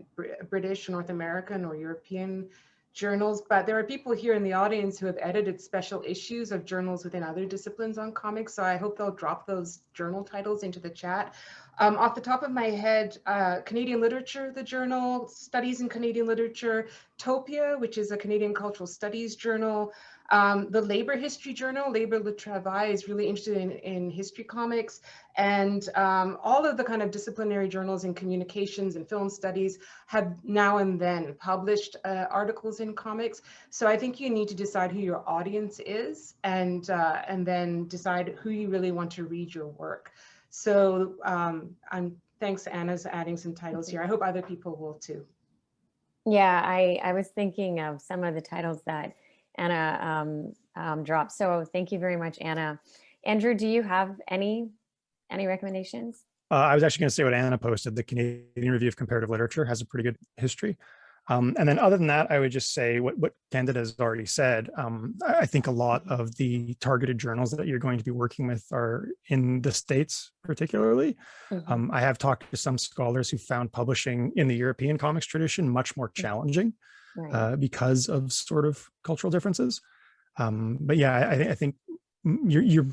British, North American or European journals, but there are people here in the audience who have edited special issues of journals within other disciplines on comics. So I hope they'll drop those journal titles into the chat. Off the top of my head, Canadian Literature, the journal, Studies in Canadian Literature, Topia, which is a Canadian cultural studies journal, the Labor History Journal, Labor Le Travail, is really interested in history comics, and all of the kind of disciplinary journals in communications and film studies have now and then published articles in comics. So I think you need to decide who your audience is and then decide who you really want to read your work. So thanks, Anna's adding some titles here. I hope other people will too. Yeah, I was thinking of some of the titles that Anna dropped. So thank you very much, Anna. Andrew, do you have any recommendations? I was actually going to say what Anna posted. The Canadian Review of Comparative Literature has a pretty good history. And then other than that, I would just say what Candida has already said. I think a lot of the targeted journals that you're going to be working with are in the States, particularly. Mm-hmm. I have talked to some scholars who found publishing in the European comics tradition much more challenging. Right. Because of sort of cultural differences. But yeah, I think you're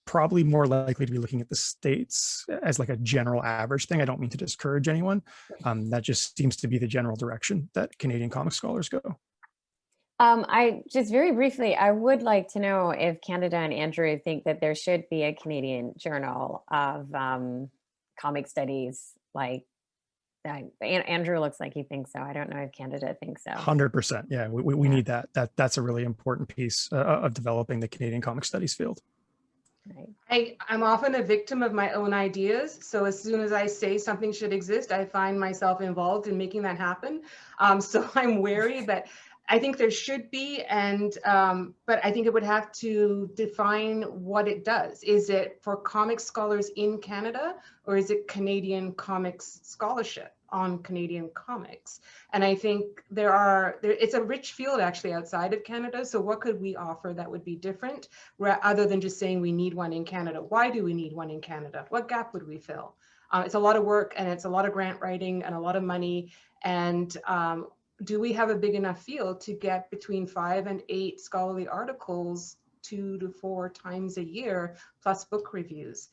probably more likely to be looking at the States as like a general average thing. I don't mean to discourage anyone. That just seems to be the general direction that Canadian comic scholars go. I just very briefly, I would like to know if Candida and Andrew think that there should be a Canadian journal of comic studies like Andrew looks like he thinks so. I don't know if Candida thinks so. 100%. Yeah, we need that. That's a really important piece of developing the Canadian comic studies field. Right. I'm often a victim of my own ideas. So as soon as I say something should exist, I find myself involved in making that happen. So I'm wary, but I think there should be, but I think it would have to define what it does. Is it for comic scholars in Canada, or is it Canadian comics scholarship on Canadian comics? And I think it's a rich field actually outside of Canada. So what could we offer that would be different, other than just saying we need one in Canada? Why do we need one in Canada? What gap would we fill? It's a lot of work, and it's a lot of grant writing and a lot of money, and do we have a big enough field to get between 5 and 8 scholarly articles 2 to 4 times a year, plus book reviews?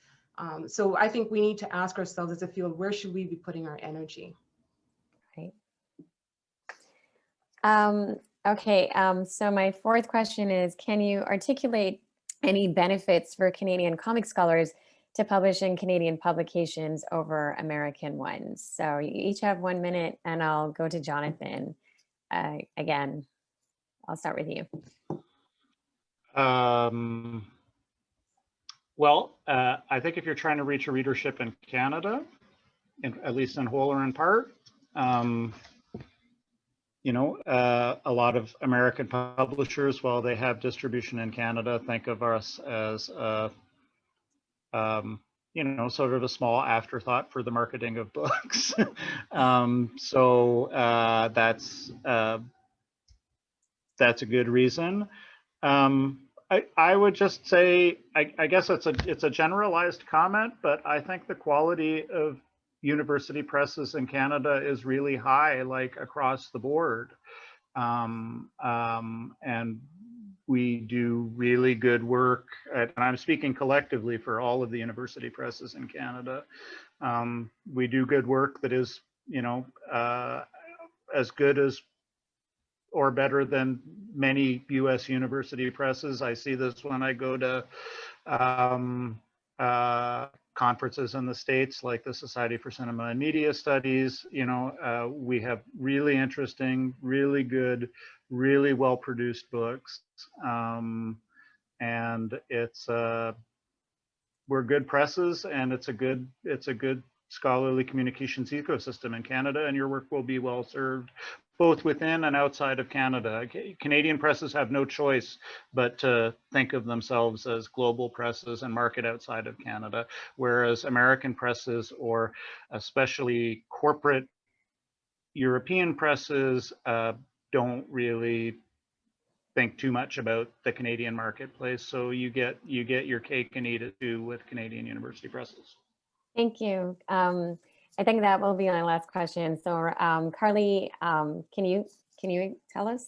So I think we need to ask ourselves as a field, where should we be putting our energy? Right. Okay, so my fourth question is, can you articulate any benefits for Canadian comic scholars to publish in Canadian publications over American ones? So you each have 1 minute, and I'll go to Jonathan. Again, I'll start with you. Well, I think if you're trying to reach a readership in Canada, at least in whole or in part, you know, a lot of American publishers, while they have distribution in Canada, think of us as, you know, sort of a small afterthought for the marketing of books. That's a good reason. I would just say, I guess it's a generalized comment, but I think the quality of university presses in Canada is really high, like across the board. And we do really good work, and I'm speaking collectively for all of the university presses in Canada. We do good work that is, you know, as good as or better than many US university presses. I see this when I go to conferences in the States, like the Society for Cinema and Media Studies. You know, we have really interesting, really good, really well-produced books. And it's, we're good presses, and it's a good scholarly communications ecosystem in Canada, and your work will be well served both within and outside of Canada. Canadian presses have no choice but to think of themselves as global presses and market outside of Canada, whereas American presses, or especially corporate European presses, don't really think too much about the Canadian marketplace. So you get your cake and eat it too with Canadian university presses. Thank you. I think that will be my last question. So Carli, can you tell us?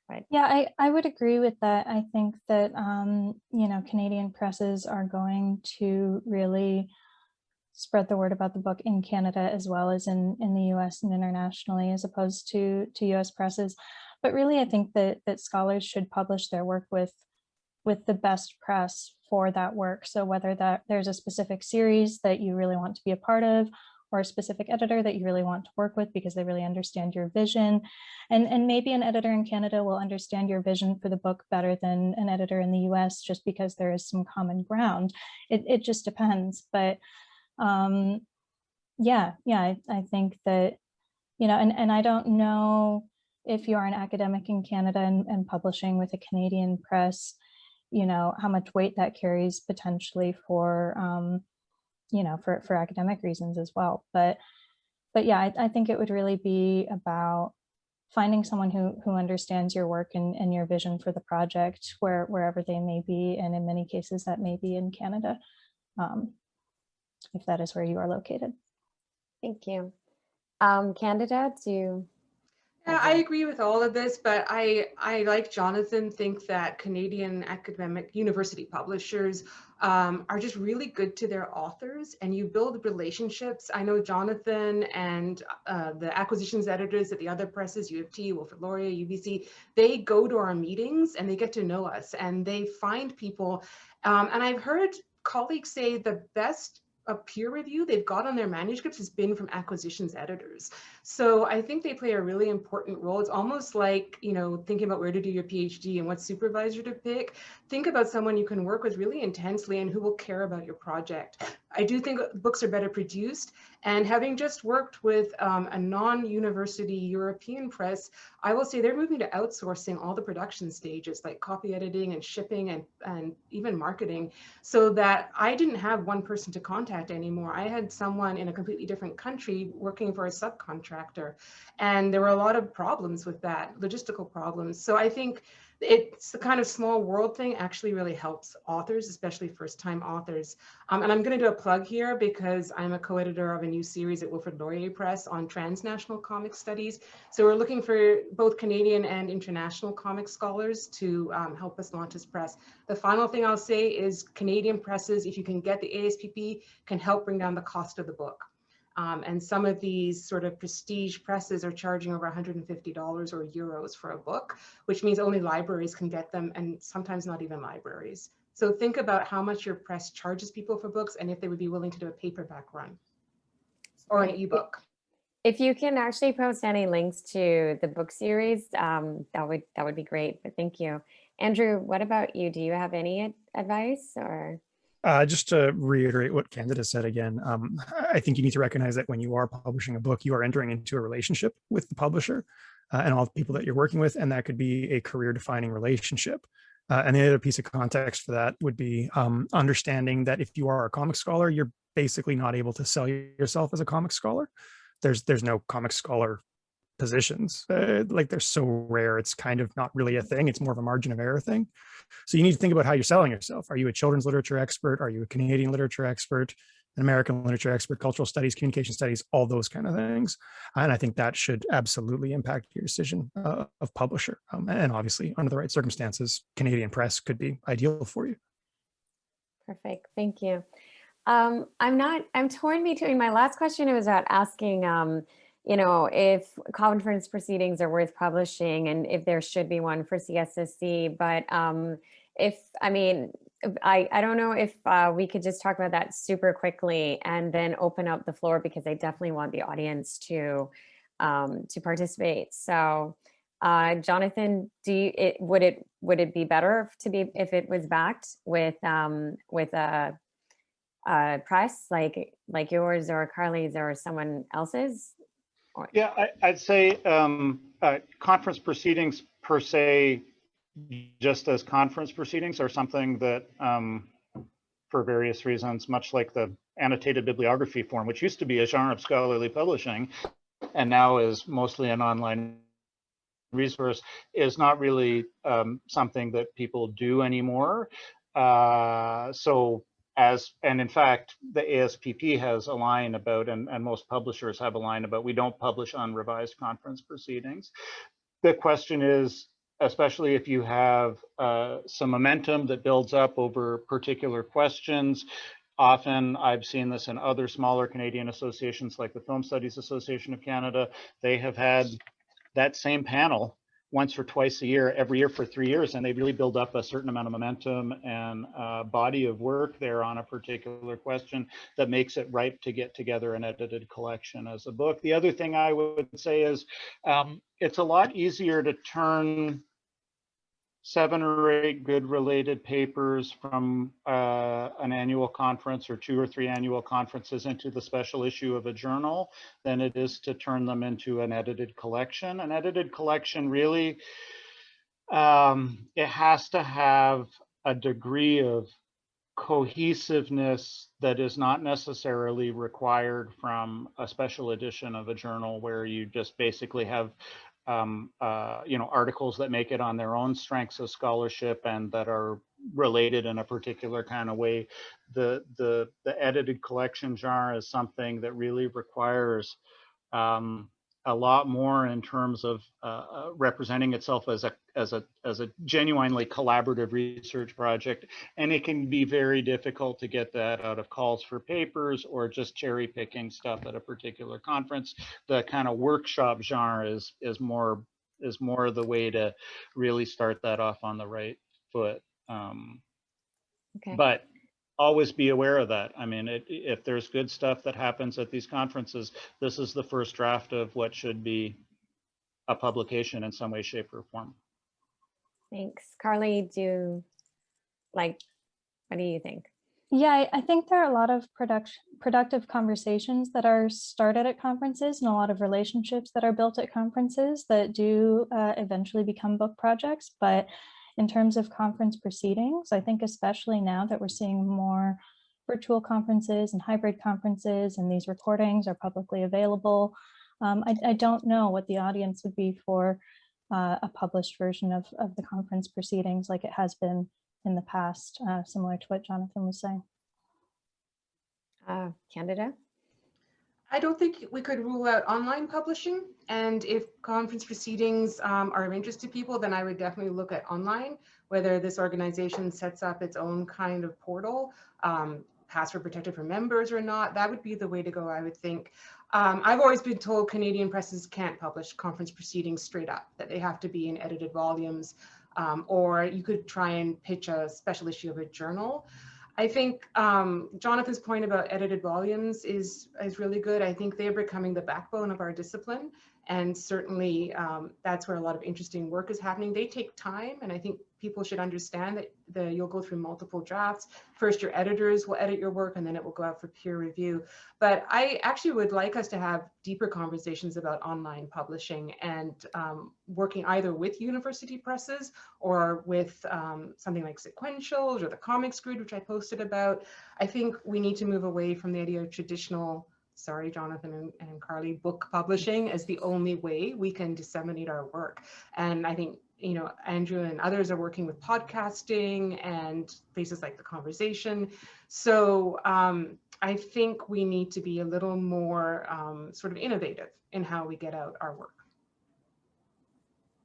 Right. Yeah, I would agree with that. I think that, you know, Canadian presses are going to really spread the word about the book in Canada as well as in the US and internationally, as opposed to US presses. But really, I think that scholars should publish their work with the best press for that work. So whether that there's a specific series that you really want to be a part of, or a specific editor that you really want to work with because they really understand your vision. And maybe an editor in Canada will understand your vision for the book better than an editor in the US, just because there is some common ground. It just depends. But yeah, I think that, you know, and I don't know if you are an academic in Canada and publishing with a Canadian press, you know, how much weight that carries potentially for, you know, for academic reasons as well. But yeah, I think it would really be about finding someone who understands your work and your vision for the project wherever they may be. And in many cases that may be in Canada, if that is where you are located. Thank you. Candida, Yeah, I agree with all of this, but I like Jonathan, think that Canadian academic university publishers are just really good to their authors, and you build relationships. I know Jonathan and the acquisitions editors at the other presses, U of T, Wilfrid Laurier, UBC, they go to our meetings and they get to know us and they find people. And I've heard colleagues say the best peer review they've got on their manuscripts has been from acquisitions editors. So I think they play a really important role. It's almost like, you know, thinking about where to do your PhD and what supervisor to pick. Think about someone you can work with really intensely and who will care about your project. I do think books are better produced, and having just worked with a non-university European press, I will say they're moving to outsourcing all the production stages like copy editing and shipping and even marketing, so that I didn't have one person to contact anymore. I had someone in a completely different country working for a subcontractor, and there were a lot of problems with that, logistical problems. So I think it's the kind of small world thing actually really helps authors, especially first-time authors. And I'm going to do a plug here because I'm a co-editor of a new series at Wilfrid Laurier Press on transnational comic studies. So we're looking for both Canadian and international comic scholars to help us launch this press. The final thing I'll say is Canadian presses, if you can get the ASPP, can help bring down the cost of the book. And some of these sort of prestige presses are charging over $150 or euros for a book, which means only libraries can get them, and sometimes not even libraries. So think about how much your press charges people for books and if they would be willing to do a paperback run or an ebook. If you can actually post any links to the book series, that would be great. But thank you. Andrew, what about you? Do you have any advice or? Just to reiterate what Candida said again, I think you need to recognize that when you are publishing a book, you are entering into a relationship with the publisher and all the people that you're working with, and that could be a career-defining relationship. And the other piece of context for that would be understanding that if you are a comic scholar, you're basically not able to sell yourself as a comic scholar. There's no comic scholar positions. Like they're so rare, it's kind of not really a thing. It's more of a margin of error thing. So you need to think about how you're selling yourself. Are you a children's literature expert? Are you a Canadian literature expert, an American literature expert, cultural studies, communication studies, all those kind of things? And I think that should absolutely impact your decision of publisher. And obviously, under the right circumstances, Canadian press could be ideal for you. Perfect. Thank you. I'm torn between, my last question was about asking, you know, if conference proceedings are worth publishing and if there should be one for CSSC, but I don't know if we could just talk about that super quickly and then open up the floor, because I definitely want the audience to participate. So Jonathan, would it be better to be if it was backed with a press like yours or Carli's or someone else's? Yeah, I'd say conference proceedings per se, just as conference proceedings, are something that, for various reasons, much like the annotated bibliography form, which used to be a genre of scholarly publishing and now is mostly an online resource, is not really something that people do anymore. And in fact, the ASPP has a line about, and most publishers have a line about, we don't publish unrevised conference proceedings. The question is, especially if you have some momentum that builds up over particular questions, often I've seen this in other smaller Canadian associations like the Film Studies Association of Canada, they have had that same panel once or twice a year, every year for 3 years, and they really build up a certain amount of momentum and body of work there on a particular question that makes it ripe to get together an edited collection as a book. The other thing I would say is it's a lot easier to turn 7 or 8 good related papers from an annual conference or 2 or 3 annual conferences into the special issue of a journal than it is to turn them into an edited collection. An edited collection really, it has to have a degree of cohesiveness that is not necessarily required from a special edition of a journal where you just basically have articles that make it on their own strengths of scholarship and that are related in a particular kind of way. The edited collection genre is something that really requires a lot more in terms of representing itself as a genuinely collaborative research project, and it can be very difficult to get that out of calls for papers or just cherry picking stuff at a particular conference. The kind of workshop genre is more the way to really start that off on the right foot. Okay. But always be aware of that. I mean, if there's good stuff that happens at these conferences, this is the first draft of what should be a publication in some way, shape, or form. Thanks. Carli, what do you think? Yeah, I think there are a lot of productive conversations that are started at conferences and a lot of relationships that are built at conferences that do eventually become book projects. But in terms of conference proceedings, I think especially now that we're seeing more virtual conferences and hybrid conferences and these recordings are publicly available, I don't know what the audience would be for a published version of the conference proceedings like it has been in the past, similar to what Jonathan was saying. Candida? I don't think we could rule out online publishing. And if conference proceedings are of interest to people, then I would definitely look at online, whether this organization sets up its own kind of portal, password protected for members or not. That would be the way to go, I would think. I've always been told Canadian presses can't publish conference proceedings straight up, that they have to be in edited volumes, or you could try and pitch a special issue of a journal. I think Jonathan's point about edited volumes is really good. I think they're becoming the backbone of our discipline. And certainly that's where a lot of interesting work is happening. They take time, and I think people should understand that you'll go through multiple drafts. First, your editors will edit your work, and then it will go out for peer review. But I actually would like us to have deeper conversations about online publishing and working either with university presses or with something like Sequentials or the Comics Grid, which I posted about. I think we need to move away from the idea of traditional, sorry, Jonathan and Carli, book publishing as the only way we can disseminate our work. And I think, you know, Andrew and others are working with podcasting and places like The Conversation. So I think we need to be a little more sort of innovative in how we get out our work.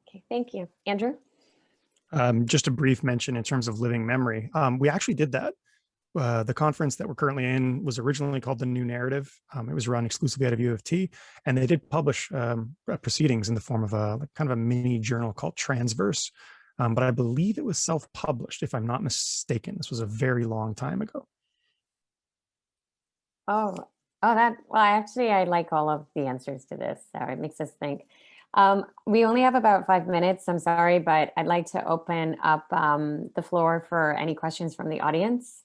Okay, thank you. Andrew? Just a brief mention in terms of living memory. We actually did that. The conference that we're currently in was originally called the New Narrative. It was run exclusively out of U of T, and they did publish proceedings in the form of a kind of a mini journal called Transverse. But I believe it was self-published, if I'm not mistaken. This was a very long time ago. Oh, well, I like all of the answers to this, so it makes us think. We only have about 5 minutes, I'm sorry, but I'd like to open up the floor for any questions from the audience.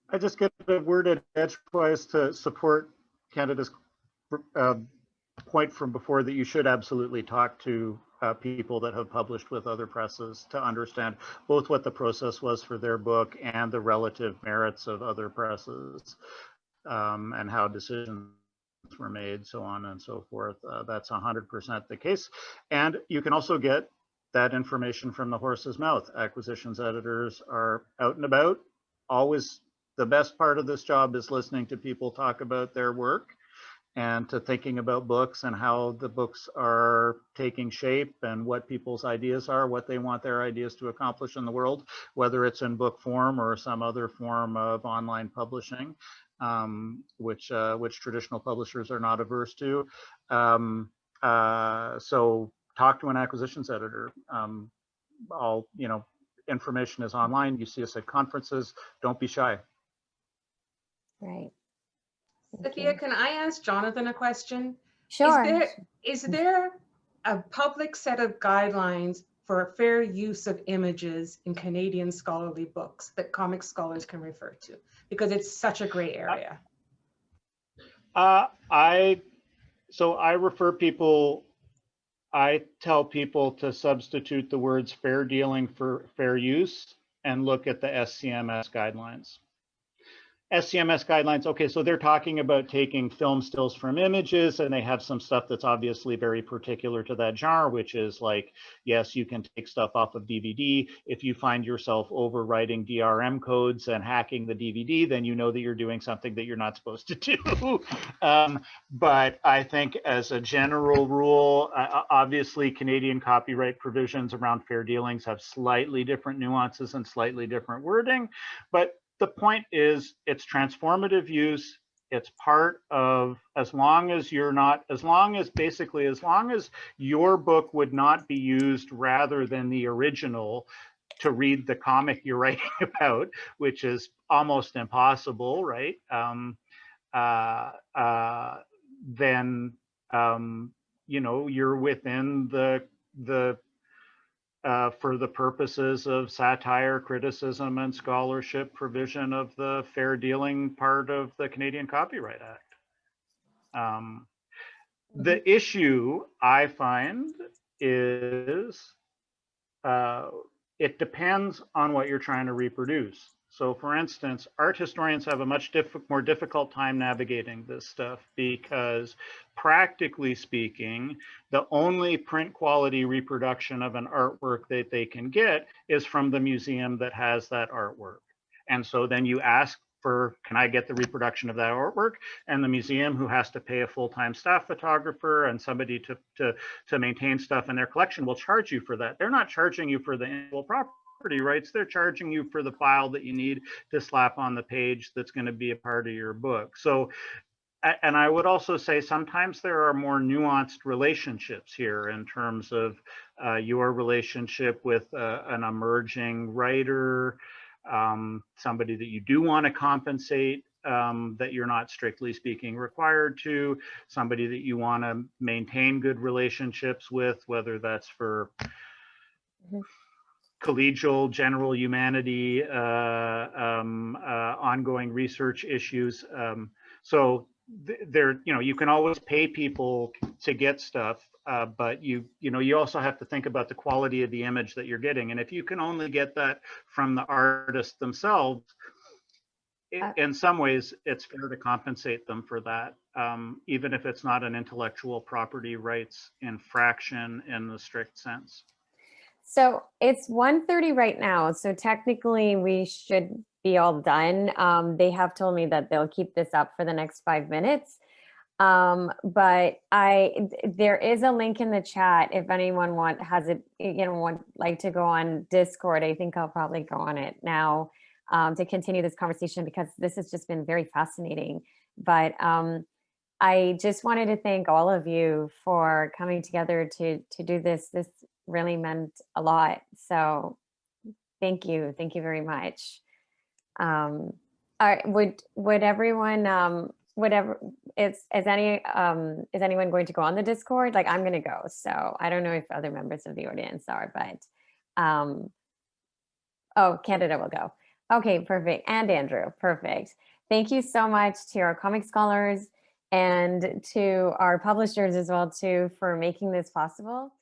I just get a word edgewise to support Canada's point from before that you should absolutely talk to people that have published with other presses to understand both what the process was for their book and the relative merits of other presses, and how decisions were made, so on and so forth. That's 100% the case. And you can also get that information from the horse's mouth. Acquisitions editors are out and about. Always the best part of this job is listening to people talk about their work and to thinking about books and how the books are taking shape and what people's ideas are, what they want their ideas to accomplish in the world, whether it's in book form or some other form of online publishing, which traditional publishers are not averse to. So talk to an acquisitions editor. Information is online. You see us at conferences. Don't be shy. Right. Safiyya, can I ask Jonathan a question? Sure. Is there a public set of guidelines for fair use of images in Canadian scholarly books that comic scholars can refer to? Because it's such a gray area. I tell people to substitute the words fair dealing for fair use and look at the SCMS guidelines. SCMS guidelines, okay, so they're talking about taking film stills from images, and they have some stuff that's obviously very particular to that genre, which is like, yes, you can take stuff off of DVD. If you find yourself overwriting DRM codes and hacking the DVD, then you know that you're doing something that you're not supposed to do. But I think as a general rule, obviously Canadian copyright provisions around fair dealings have slightly different nuances and slightly different wording, but the point is, it's transformative use. It's part of, as long as your book would not be used rather than the original to read the comic you're writing about, which is almost impossible, right? Then you're within the for the purposes of satire, criticism, and scholarship provision of the fair dealing part of the Canadian Copyright Act. The issue I find is it depends on what you're trying to reproduce. So for instance, art historians have a much more difficult time navigating this stuff because practically speaking, the only print quality reproduction of an artwork that they can get is from the museum that has that artwork. And so then you ask for, can I get the reproduction of that artwork? And the museum, who has to pay a full-time staff photographer and somebody to maintain stuff in their collection, will charge you for that. They're not charging you for the intellectual property rights, they're charging you for the file that you need to slap on the page that's going to be a part of your book. So, and I would also say sometimes there are more nuanced relationships here in terms of your relationship with an emerging writer, somebody that you do want to compensate, that you're not strictly speaking required to, somebody that you want to maintain good relationships with, whether that's for collegial, general humanity, ongoing research issues. So there, you can always pay people to get stuff, but you also have to think about the quality of the image that you're getting. And if you can only get that from the artists themselves, in some ways, it's fair to compensate them for that, even if it's not an intellectual property rights infraction in the strict sense. So it's 1:30 right now, so technically we should be all done. They have told me that they'll keep this up for the next 5 minutes. But there is a link in the chat if anyone want like to go on Discord. I think I'll probably go on it now to continue this conversation, because this has just been very fascinating. But I just wanted to thank all of you for coming together to do this. This really meant a lot. So thank you very much. All right, would everyone is anyone going to go on the Discord? Like, I'm going to go. So I don't know if other members of the audience are, but oh, Candida will go. Okay, perfect. And Andrew, perfect. Thank you so much to our comic scholars and to our publishers as well too for making this possible.